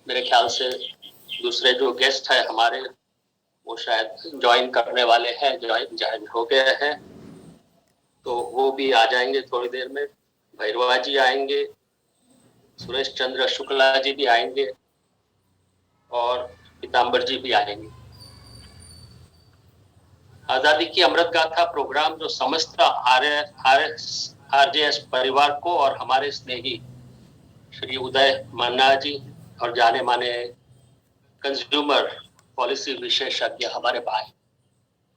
मेरे ख्याल से दूसरे जो गेस्ट है हमारे वो शायद ज्वाइन करने वाले हैं, ज्वाइन हो गए हैं, तो वो भी आ जाएंगे थोड़ी देर में। भैरवा जी आएंगे, सुरेश चंद्र शुक्ला जी भी आएंगे और पीताम्बर जी भी आएंगे। आजादी की अमृत गाथा प्रोग्राम जो समस्त आरजेएस परिवार को और हमारे स्नेही श्री उदय मन्ना जी और जाने माने कंज्यूमर पॉलिसी विशेषज्ञ हमारे भाई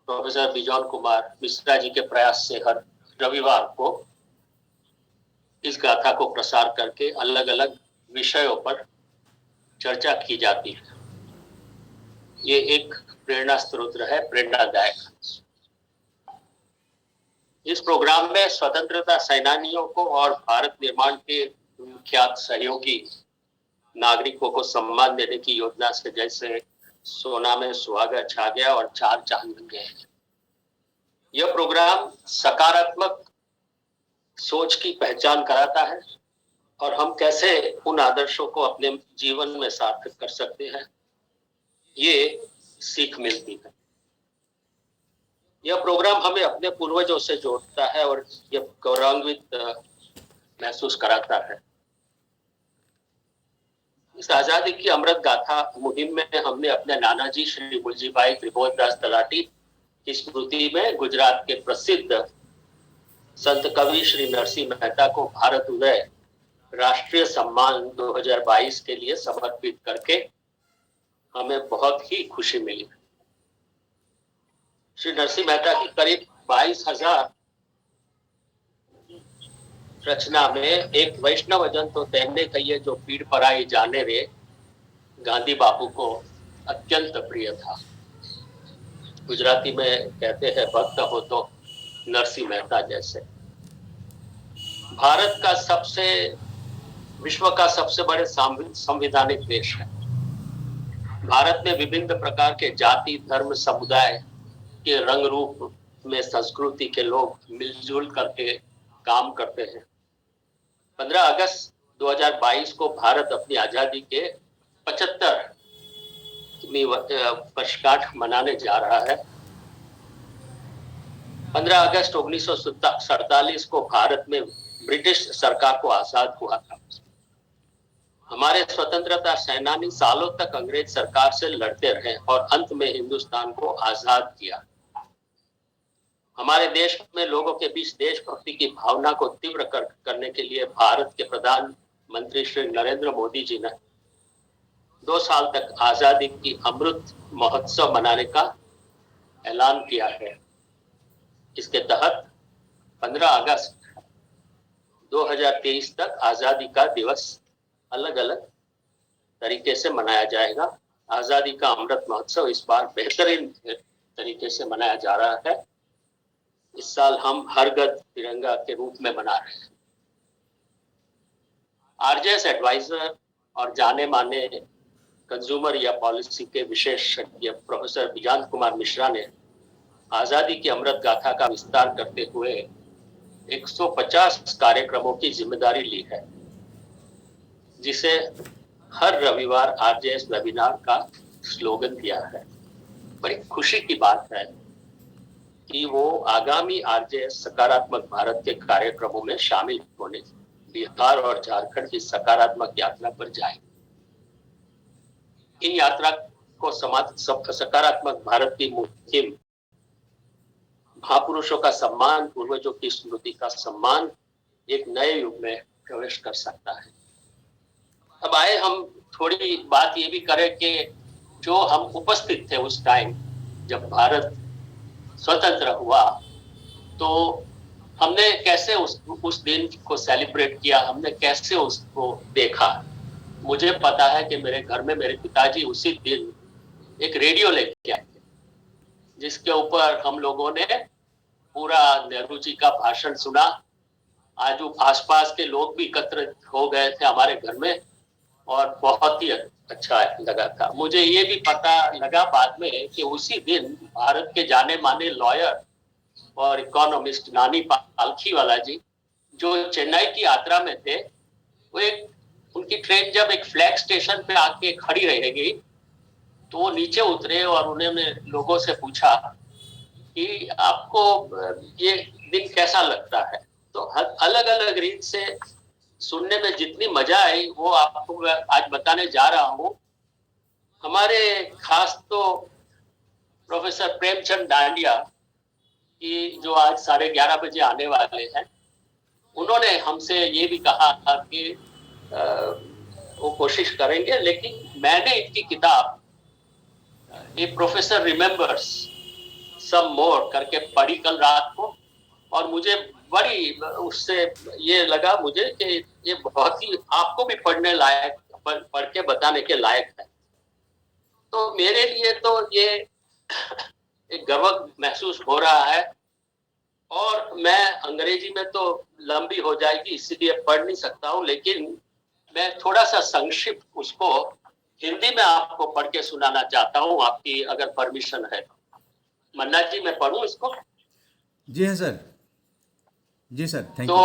प्रोफेसर बिजॉन कुमार मिश्रा जी के प्रयास से हर रविवार को इस गाथा को प्रसार करके अलग अलग विषयों पर चर्चा की जाती है। ये एक प्रेरणा स्रोत है, प्रेरणादायक। इस प्रोग्राम में स्वतंत्रता सेनानियों को और भारत निर्माण के विख्यात सहयोगी नागरिकों को सम्मान देने की योजना से जैसे सोना में सुहागा छा गया और चार चांद लग गए। यह प्रोग्राम सकारात्मक सोच की पहचान कराता है और हम कैसे उन आदर्शों को अपने जीवन में सार्थक कर सकते हैं, ये सीख मिलती है। यह प्रोग्राम हमें अपने पूर्वजों से जोड़ता है और यह गौरवान्वित महसूस कराता है। इस आजादी की अमृत गाथा मुहिम में हमने अपने नाना जी श्री मुलजीभाई त्रिभुवनदास तलाटी की स्मृति में गुजरात के प्रसिद्ध संत कवि श्री नरसिंह मेहता को भारत उदय राष्ट्रीय सम्मान 2022 के लिए समर्पित करके हमें बहुत ही खुशी मिली। श्री नरसिंह मेहता की करीब 22,000 रचना में एक वैष्णव जन तो तहने कहिए जो पीड़ पर आई जाने रे गांधी बापू को अत्यंत प्रिय था। गुजराती में कहते हैं भक्त हो तो नरसिंह मेहता जैसे। भारत का विश्व का सबसे बड़े संवैधानिक देश है। भारत में विभिन्न प्रकार के जाति धर्म समुदाय के रंग रूप में संस्कृति के लोग मिलजुल करके काम करते हैं। 15 अगस्त 2022 को भारत अपनी आजादी के 75वीं वर्षगांठ मनाने जा रहा है। 15 अगस्त 1947 को भारत में ब्रिटिश सरकार को आजाद हुआ था। हमारे स्वतंत्रता सेनानी सालों तक अंग्रेज सरकार से लड़ते रहे और अंत में हिंदुस्तान को आजाद किया। हमारे देश में लोगों के बीच देशभक्ति की भावना को तीव्र करने के लिए भारत के प्रधानमंत्री श्री नरेंद्र मोदी जी ने 2 साल तक आजादी की अमृत महोत्सव मनाने का ऐलान किया है। इसके तहत 15 अगस्त 2023 तक आजादी का दिवस अलग अलग तरीके से मनाया जाएगा। आजादी का अमृत महोत्सव इस बार बेहतरीन तरीके से मनाया जा रहा है। इस साल हम हर घर तिरंगा के रूप में मना रहे हैं। आरजेएस एडवाइजर और जाने माने कंज्यूमर या पॉलिसी के विशेषज्ञ प्रोफेसर बिजॉन कुमार मिश्रा ने आजादी की अमृत गाथा का विस्तार करते हुए 150 कार्यक्रमों की जिम्मेदारी ली है, जिसे हर रविवार आरजेएस वेबिनार का स्लोगन दिया है। बड़ी खुशी की बात है कि वो आगामी आरजेएस सकारात्मक भारत के कार्यक्रमों में शामिल होने बिहार और झारखंड की सकारात्मक यात्रा पर जाएंगे। इन यात्रा को सकारात्मक भारत की मुहिम, महापुरुषों का सम्मान, पूर्वजों की स्मृति का सम्मान एक नए युग में प्रवेश कर सकता है। अब आए हम थोड़ी बात ये भी करें कि जो हम उपस्थित थे उस टाइम जब भारत स्वतंत्र हुआ, तो हमने कैसे उस दिन को सेलिब्रेट किया, हमने कैसे उसको देखा। मुझे पता है कि मेरे घर में मेरे पिताजी उसी दिन एक रेडियो लेके आए थे, जिसके ऊपर हम लोगों ने पूरा नेहरू जी का भाषण सुना। आजू आसपास के लोग भी एकत्रित हो गए थे हमारे घर में और बहुत ही अच्छा लगा था। मुझे ये भी पता लगा बाद में कि उसी दिन भारत के जाने माने लॉयर और इकोनॉमिस्ट नानी पालखीवाला जी, जो चेन्नई की यात्रा में थे, वो एक उनकी ट्रेन जब एक फ्लैग स्टेशन पे आके खड़ी रहेगी तो वो नीचे उतरे और उन्होंने लोगों से पूछा कि आपको ये दिन कैसा लगता है। तो अलग अलग रीत से सुनने में जितनी मजा आई वो आपको आज बताने जा रहा हूँ। हमारे खास तो प्रोफेसर प्रेमचंद डांडिया की जो आज 11:30 बजे आने वाले हैं, उन्होंने हमसे ये भी कहा था कि वो कोशिश करेंगे, लेकिन मैंने इनकी किताब ये प्रोफेसर रिमेम्बर्स सम मोर करके पढ़ी कल रात को, और मुझे बड़ी उससे ये लगा मुझे कि ये बहुत ही आपको भी पढ़ने लायक, पढ़ के बताने के लायक है। तो मेरे लिए तो ये एक गर्व महसूस हो रहा है, और मैं अंग्रेजी में तो लंबी हो जाएगी इसीलिए पढ़ नहीं सकता हूँ, लेकिन मैं थोड़ा सा संक्षिप्त उसको हिंदी में आपको पढ़ के सुनाना चाहता हूँ, आपकी अगर परमिशन है। मन्ना जी, मैं पढ़ूं इसको? जी हाँ सर, जी सर, थैंक यू।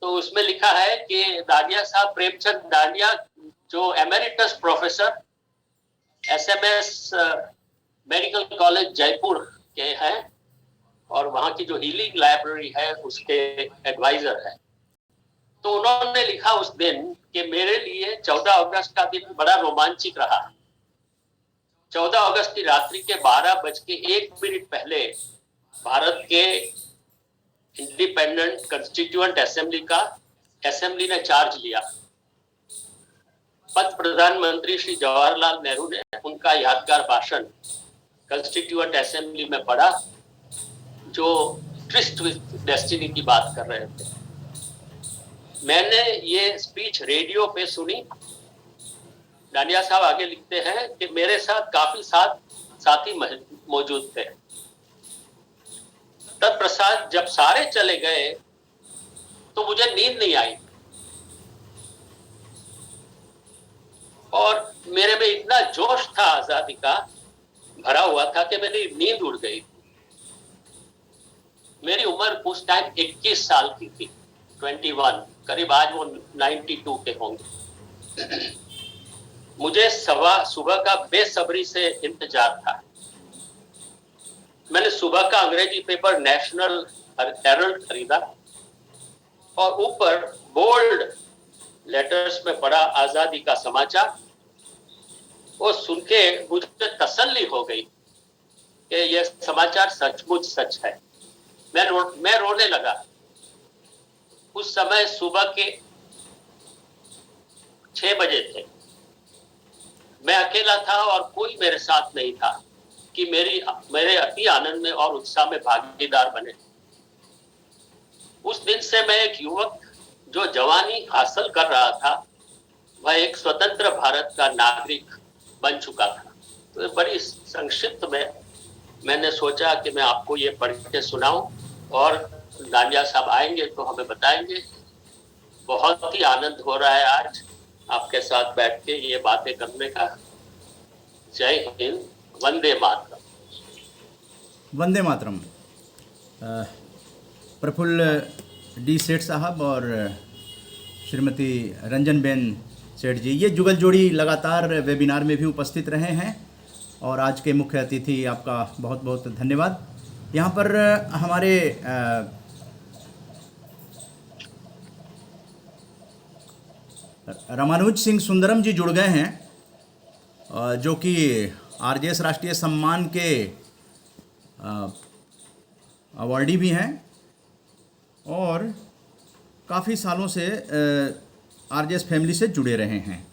तो उसमें लिखा है कि डांडिया साहब, प्रेमचंद डांडिया, जो emeritus professor SMS medical college Jaipur के हैं और वहाँ की जो हीलिंग लाइब्रेरी है उसके एडवाइजर है। तो उन्होंने लिखा उस दिन कि मेरे लिए 14 अगस्त का दिन बड़ा रोमांचिक रहा। 14 अगस्त की रात्रि के 12:01 पहले भारत के इंडिपेंडेंट कंस्टिट्यूएंट असेंबली ने चार्ज लिया। पद प्रधानमंत्री श्री जवाहरलाल नेहरू ने उनका यादगार भाषण कंस्टिट्यूएंट असेंबली में पढ़ा, जो ट्विस्ट विद डेस्टिनी की बात कर रहे थे। मैंने ये स्पीच रेडियो पे सुनी। डांडिया साहब आगे लिखते हैं कि मेरे साथ काफी साथी मौजूद थे। तत्पश्चात जब सारे चले गए तो मुझे नींद नहीं आई, और मेरे में इतना जोश था आजादी का भरा हुआ था कि मेरी नींद उड़ गई। मेरी उम्र उस टाइम 21 साल की थी, 21, करीब आज वो 92 के होंगे। मुझे सुबह का बेसब्री से इंतजार था। मैंने सुबह का अंग्रेजी पेपर नेशनल हेरल्ड खरीदा और ऊपर बोल्ड लेटर्स में पढ़ा आजादी का समाचार। वो सुन के मुझे तसल्ली हो गई कि यह समाचार सचमुच सच है। मैं रोने लगा। उस समय सुबह के 6 बजे थे। मैं अकेला था और कोई मेरे साथ नहीं था कि मेरे अति आनंद में और उत्साह में भागीदार बने। उस दिन से मैं एक युवक जो जवानी हासिल कर रहा था, वह एक स्वतंत्र भारत का नागरिक बन चुका था। तो बड़ी संक्षिप्त में मैंने सोचा कि मैं आपको ये पढ़ के सुनाऊं, और डांडिया साहब आएंगे तो हमें बताएंगे। बहुत ही आनंद हो रहा है आज आपके साथ बैठ के ये बातें करने का। जय हिंद, वंदे मातरम। वंदे मातरम। प्रफुल्ल डी सेठ साहब और श्रीमती रंजन बेन सेठ जी, ये जुगल जोड़ी लगातार वेबिनार में भी उपस्थित रहे हैं, और आज के मुख्य अतिथि आपका बहुत बहुत धन्यवाद। यहाँ पर हमारे रामानुज सिंह सुंदरम जी जुड़ गए हैं, जो कि आरजेएस राष्ट्रीय सम्मान के अवार्डी भी हैं और काफ़ी सालों से आरजेएस फैमिली से जुड़े रहे हैं।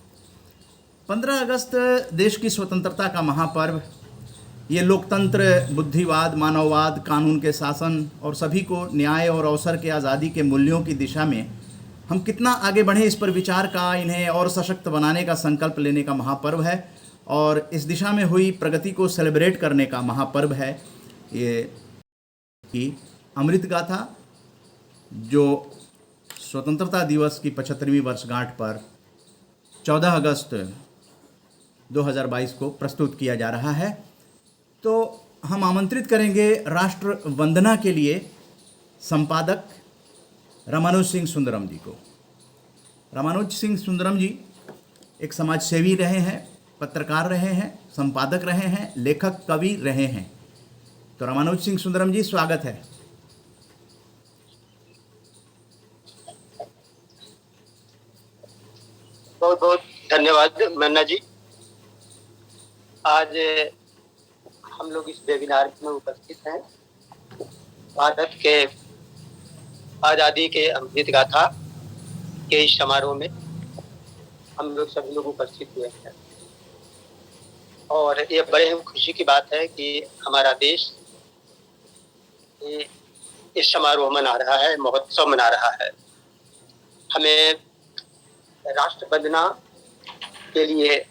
15 अगस्त देश की स्वतंत्रता का महापर्व। ये लोकतंत्र, बुद्धिवाद, मानववाद, कानून के शासन और सभी को न्याय और अवसर के आज़ादी के मूल्यों की दिशा में हम कितना आगे बढ़ें, इस पर विचार का, इन्हें और सशक्त बनाने का संकल्प लेने का महापर्व है, और इस दिशा में हुई प्रगति को सेलिब्रेट करने का महापर्व है ये की अमृत गाथा, जो स्वतंत्रता दिवस की 75वीं वर्षगांठ पर 14 अगस्त 2022 को प्रस्तुत किया जा रहा है। तो हम आमंत्रित करेंगे राष्ट्र वंदना के लिए संपादक रामानुज सिंह सुंदरम जी को। रामानुज सिंह सुंदरम जी एक समाज सेवी रहे हैं, पत्रकार रहे हैं, संपादक रहे हैं, लेखक कवि रहे हैं। तो रामानुज सिंह सुंदरम जी, स्वागत है। बहुत बहुत धन्यवाद मन्ना जी। आज हम लोग इस वेबिनार में उपस्थित हैं। भारत के आज़ादी के अमृत गाथा के इस समारोह में हम लोग सभी लोग उपस्थित हुए हैं और ये बड़े ही खुशी की बात है कि हमारा देश इस समारोह मना रहा है, महोत्सव मना रहा है। हमें राष्ट्र वंदना के लिए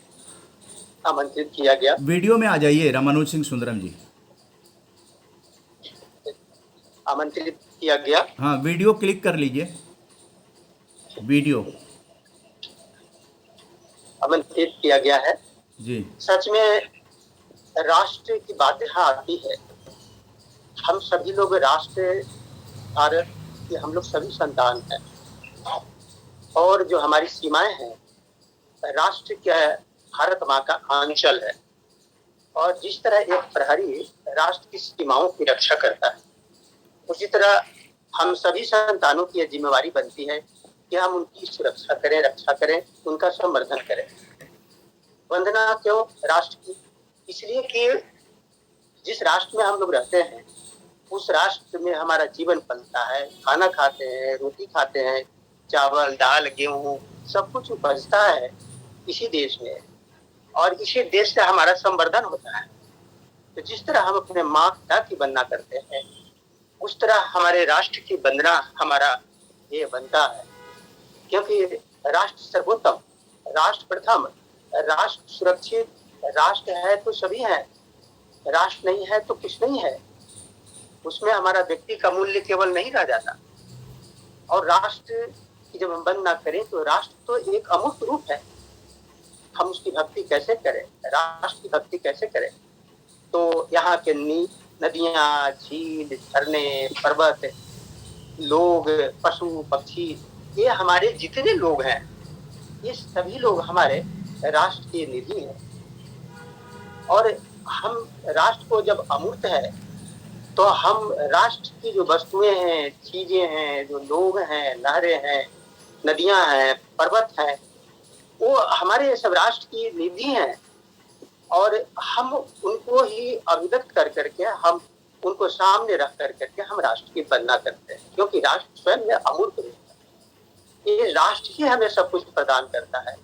आमंत्रित किया गया। वीडियो में आ जाइए रामानुज सिंह सुंदरम जी। आमंत्रित किया गया। हाँ, वीडियो क्लिक कर लीजिए। वीडियो आमंत्रित किया गया है जी। सच में राष्ट्र की बात यहाँ आती है। हम सभी लोग राष्ट्र भारत के हम लोग सभी संतान हैं और जो हमारी सीमाएं हैं राष्ट्र क्या भारत माँ का आंचल है। और जिस तरह एक प्रहरी राष्ट्र की सीमाओं की रक्षा करता है, उसी तरह हम सभी संतानों की यह जिम्मेवारी बनती है कि हम उनकी सुरक्षा करें, रक्षा करें, उनका संवर्धन करें। वंदना क्यों राष्ट्र की? इसलिए कि जिस राष्ट्र में हम लोग रहते हैं उस राष्ट्र में हमारा जीवन पलता है, खाना खाते हैं, रोटी खाते हैं, चावल दाल गेहूं सब कुछ उपजता है इसी देश में और इसी देश से हमारा संवर्धन होता है। तो जिस तरह हम अपने माँ पिता की वंदना करते हैं उस तरह हमारे राष्ट्र की वंदना हमारा ये बनता है, क्योंकि राष्ट्र सर्वोत्तम, राष्ट्र प्रथम, राष्ट्र सुरक्षित, राष्ट्र है तो सभी है, राष्ट्र नहीं है तो कुछ नहीं है। उसमें हमारा व्यक्ति का मूल्य केवल नहीं रह जाता। और राष्ट्र की जब हम वंदना करें तो राष्ट्र तो एक अमूर्त रूप है। हम उसकी भक्ति कैसे करें, राष्ट्र की भक्ति कैसे करें? तो यहाँ के नदियाँ, झील, झरने, पर्वत, लोग, पशु पक्षी, ये हमारे जितने लोग हैं ये सभी लोग हमारे राष्ट्र के निधि हैं। और हम राष्ट्र को जब अमूर्त है तो हम राष्ट्र की जो वस्तुएं हैं, चीजें हैं, जो लोग हैं, नहरें हैं, नदियां हैं, पर्वत हैं, वो हमारे सब राष्ट्र की निधि हैं। और हम उनको ही अभिव्यक्त कर करके, हम उनको सामने रख कर करके हम राष्ट्र की वंदना करते हैं, क्योंकि राष्ट्र स्वयं में अमूर्त है। ये राष्ट्र ही हमें सब कुछ प्रदान करता है।